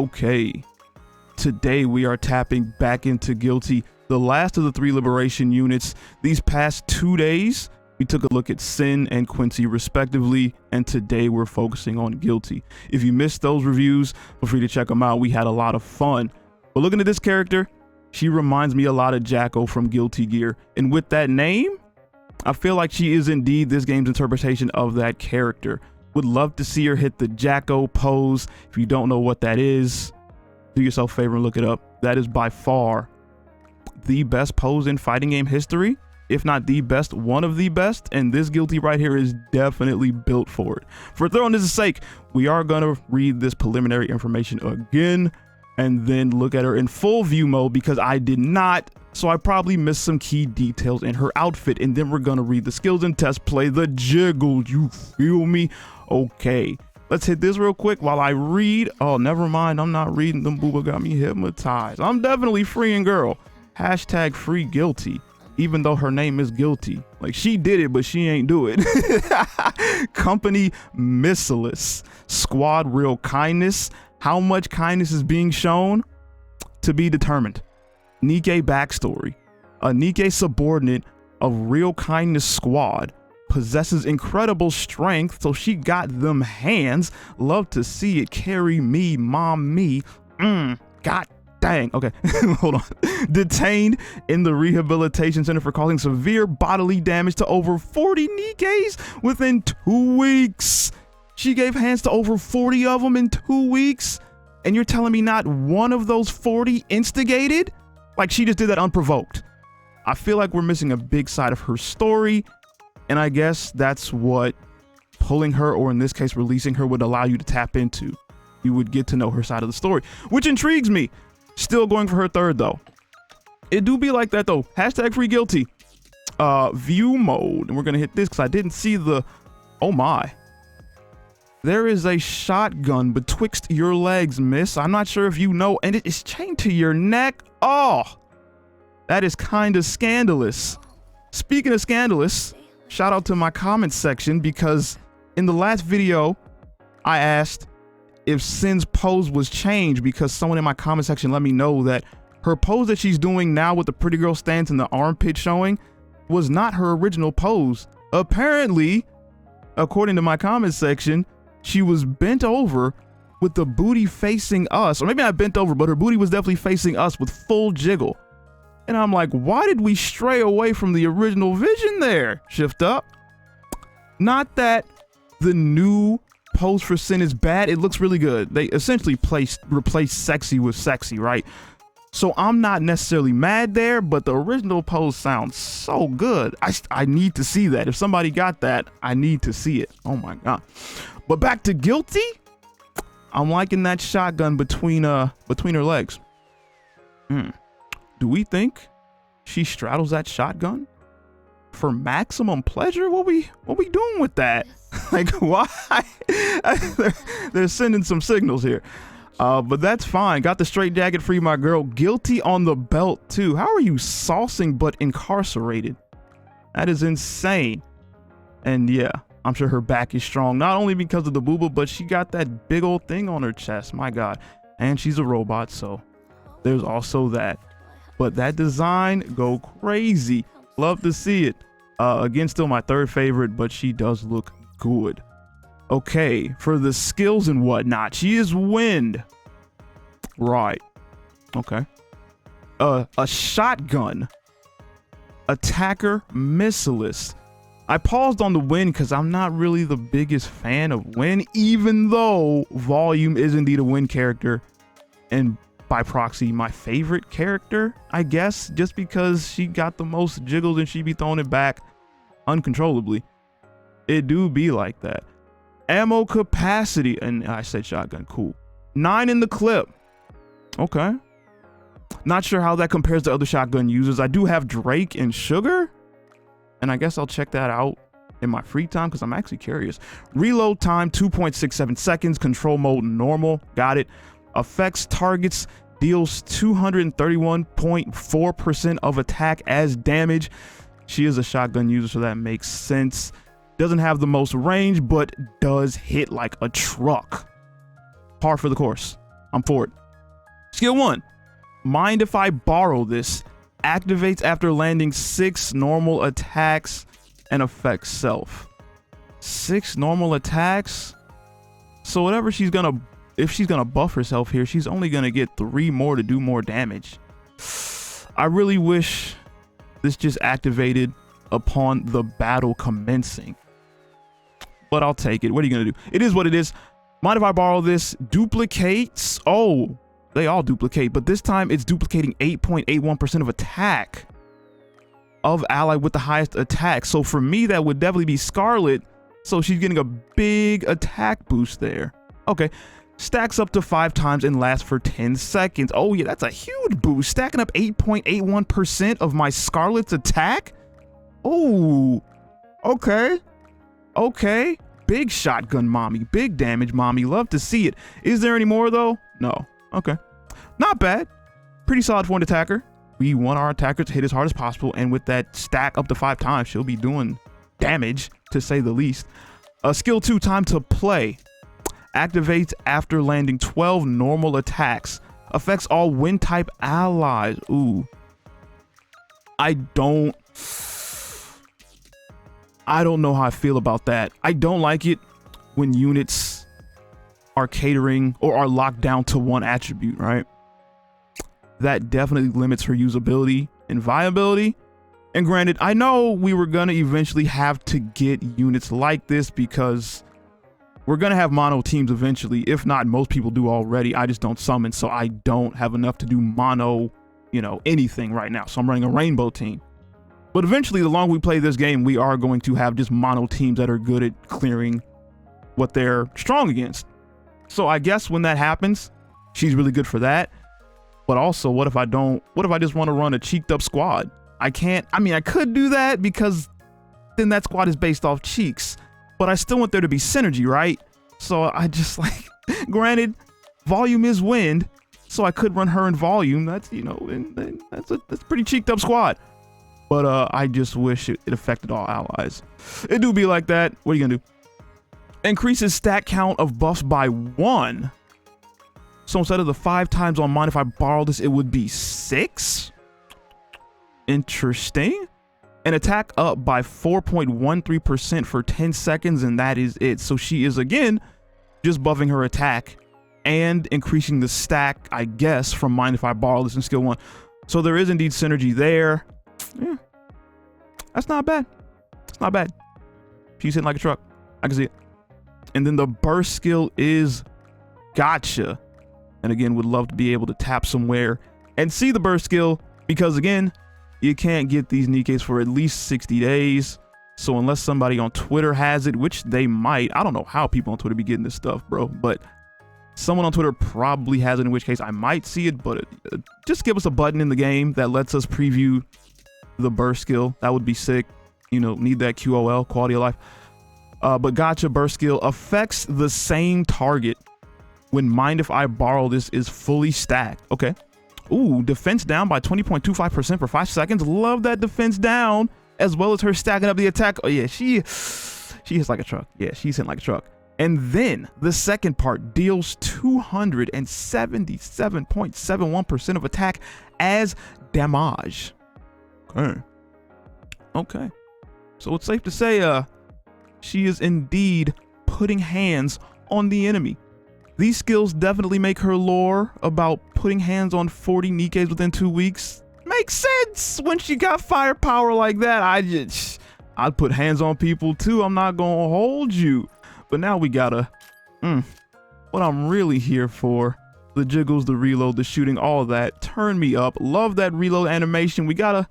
Okay, today we are tapping back into Guilty, the last of the 3 liberation units. These past 2 days, we took a look at Sin and Quincy respectively, and today we're focusing on Guilty. If you missed those reviews, feel free to check them out. We had a lot of fun. But looking at this character, she reminds me a lot of Jacko from Guilty Gear, and with that name, I feel like she is indeed this game's interpretation of that character. Would love to see her hit the Jacko pose. If you don't know what that is, do yourself a favor and look it up. That is by far the best pose in fighting game history, if not the best, one of the best, and this Guilty right here is definitely built for it. For thoroughness' sake, we are gonna read this preliminary information again and then look at her in full view mode because I did not, so I probably missed some key details in her outfit, and then we're gonna read the skills and test play the jiggle. You feel me? Okay, let's hit this real quick while I read. Oh, never mind, I'm not reading them. Booba got me hypnotized. I'm definitely freeing girl. Hashtag free Guilty, even though her name is Guilty. Like, she did it, but she ain't do it. Company missileless. Squad real kindness. How much kindness is being shown? To be determined. NIKKE backstory. A NIKKE subordinate of real kindness squad possesses incredible strength, so she got them hands. Love to see it. Carry me, mom me. God dang. Okay, hold on. Detained in the rehabilitation center for causing severe bodily damage to over 40 NIKKEs within 2 weeks. She gave hands to over 40 of them in 2 weeks, and you're telling me not one of those 40 instigated? Like, she just did that unprovoked. I feel like we're missing a big side of her story, and I guess that's what pulling her, or in this case releasing her, would allow you to tap into. You would get to know her side of the story, which intrigues me. Still going for her third though. It do be like that though. Hashtag free Guilty. View mode, and we're gonna hit this because I didn't see the, oh my. There is a shotgun betwixt your legs, miss. I'm not sure if you know, and it is chained to your neck. Oh, that is kind of scandalous. Speaking of scandalous, shout out to my comments section, because in the last video, I asked if Sin's pose was changed because someone in my comment section let me know that her pose that she's doing now with the pretty girl stance and the armpit showing was not her original pose. Apparently, according to my comment section, she was bent over with the booty facing us, or maybe not bent over, but her booty was definitely facing us with full jiggle. And I'm like, why did we stray away from the original vision there? Shift up. Not that the new pose for Sin is bad. It looks really good. They essentially replaced sexy with sexy, right? So I'm not necessarily mad there, but the original pose sounds so good. I need to see that. If somebody got that, I need to see it. Oh my God. But back to Guilty. I'm liking that shotgun between her legs. Do we think she straddles that shotgun for maximum pleasure? What we doing with that? Like, why? They're sending some signals here. But that's fine. Got the straight jacket, free my girl. Guilty on the belt too. How are you saucing but incarcerated? That is insane. And yeah, I'm sure her back is strong, not only because of the booba, but she got that big old thing on her chest. My God. And she's a robot, so there's also that. But that design, go crazy. Love to see it. Again, still my third favorite, but she does look good. Okay, for the skills and whatnot, she is wind. Right. Okay. A shotgun. Attacker, missileless. I paused on the wind because I'm not really the biggest fan of wind, even though Volume is indeed a wind character, and by proxy my favorite character, I guess, just because she got the most jiggles and she be throwing it back uncontrollably. It do be like that. Ammo capacity, and I said shotgun, cool. 9 in the clip. Okay. Not sure how that compares to other shotgun users. I do have Drake and Sugar, and I guess I'll check that out in my free time because I'm actually curious. Reload time 2.67 seconds. Control mode normal. Got it. Affects targets, deals 231.4% of attack as damage. She is a shotgun user, so that makes sense. Doesn't have the most range, but does hit like a truck. Par for the course. I'm for it. Skill 1. Mind if I borrow this? Activates after landing 6 normal attacks and affects self. 6 normal attacks? So whatever she's gonna, if she's gonna buff herself here, she's only gonna get 3 more to do more damage. I really wish this just activated upon the battle commencing. But I'll take it. What are you gonna do? It is what it is. Mind if I borrow this? Duplicates. Oh, they all duplicate, but this time it's duplicating 8.81% of attack of ally with the highest attack. So for me, that would definitely be Scarlet. So she's getting a big attack boost there. Okay. Stacks up to 5 times and lasts for 10 seconds. Oh yeah, that's a huge boost. Stacking up 8.81% of my Scarlet's attack. Oh, okay. Okay. Big shotgun mommy, big damage mommy. Love to see it. Is there any more though? No. Okay. Not bad. Pretty solid for an attacker. We want our attacker to hit as hard as possible, and with that stack up to 5 times, she'll be doing damage, to say the least. Skill 2, time to play. Activates after landing 12 normal attacks. Affects all wind type allies. Ooh. I don't know how I feel about that. I don't like it when units are catering or are locked down to one attribute, right? That definitely limits her usability and viability. And granted, I know we were gonna eventually have to get units like this because we're gonna have mono teams eventually. If not, most people do already. I just don't summon, so I don't have enough to do mono, anything right now. So I'm running a rainbow team. But eventually, the longer we play this game, we are going to have just mono teams that are good at clearing what they're strong against. So I guess when that happens, she's really good for that. But also, what if I just want to run a cheeked up squad? I could do that because then that squad is based off cheeks, but I still want there to be synergy, right? So I just granted, volume is wind, so I could run her in volume. That's, that's a pretty cheeked up squad. But I just wish it affected all allies. It do be like that. What are you gonna do? Increases stack count of buffs by 1. So instead of the 5 times on mine, if I borrow this, it would be 6. Interesting. And attack up by 4.13% for 10 seconds, and that is it. So she is again just buffing her attack and increasing the stack, I guess, from mine if I borrow this in skill 1. So there is indeed synergy there. Yeah, that's not bad. It's not bad. She's hitting like a truck. I can see it. And then the burst skill is gotcha. And again, would love to be able to tap somewhere and see the burst skill, because again, you can't get these NIKKEs for at least 60 days. So unless somebody on Twitter has it, which they might, I don't know how people on Twitter be getting this stuff, bro, but someone on Twitter probably has it, in which case I might see it. But just give us a button in the game that lets us preview the burst skill. That would be sick. Need that QOL, quality of life. But gotcha, burst skill affects the same target when mind if I borrow this is fully stacked. Okay. Ooh, defense down by 20.25% for 5 seconds. Love that defense down, as well as her stacking up the attack. Oh yeah, she hits like a truck. Yeah, she's hitting like a truck. And then the second part deals 277.71% of attack as damage. Okay. So it's safe to say she is indeed putting hands on the enemy. These skills definitely make her lore about putting hands on 40 NIKKEs within 2 weeks makes sense. When she got firepower like that, I'd put hands on people too. I'm not gonna hold you. But now we gotta what I'm really here for, the jiggles, the reload, the shooting, all of that. Turn me up. Love that reload animation. We got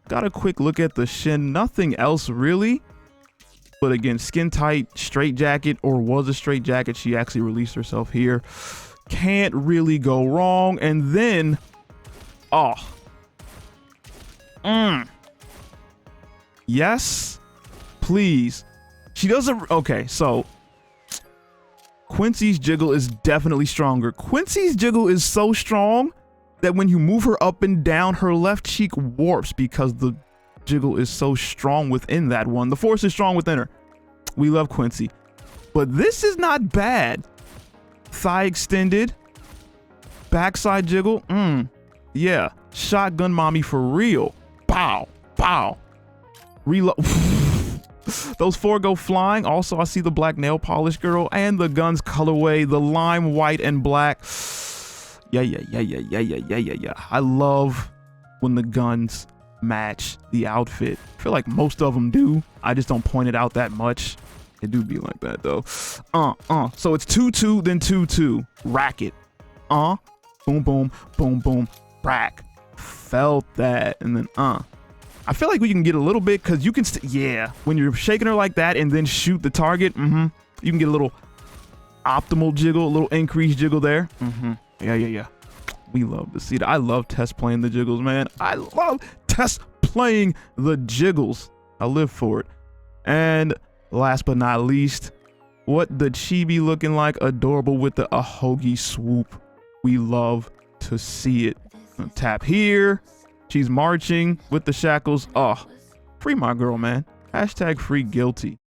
a quick look at the shin. Nothing else really. But again, skin tight, straight jacket, or was a straight jacket. She actually released herself here. Can't really go wrong. And then, yes, please. She doesn't, okay, so Quincy's jiggle is definitely stronger. Quincy's jiggle is so strong that when you move her up and down, her left cheek warps because the jiggle is so strong within that one. The force is strong within her. We love Quincy, but this is not bad. Thigh extended, backside jiggle. Yeah, shotgun mommy for real. Pow, pow. Reload. Those 4 go flying. Also, I see the black nail polish girl and the guns colorway, the lime white and black. Yeah. I love when the guns match the outfit. I feel like most of them do. I just don't point it out that much. It do be like that though. So it's 2-2, then 2-2. Racket. Boom, boom, boom, boom. Rack. Felt that. And then I feel like we can get a little bit because you can yeah, when you're shaking her like that and then shoot the target, you can get a little optimal jiggle, a little increased jiggle there. Yeah. We love to see that. I love Tess playing the jiggles, man. I love Tess playing the jiggles. I live for it. And last but not least, what the chibi looking like, adorable with the ahogi swoop. We love to see it. Tap here. She's marching with the shackles. Oh, free my girl, man. Hashtag free guilty.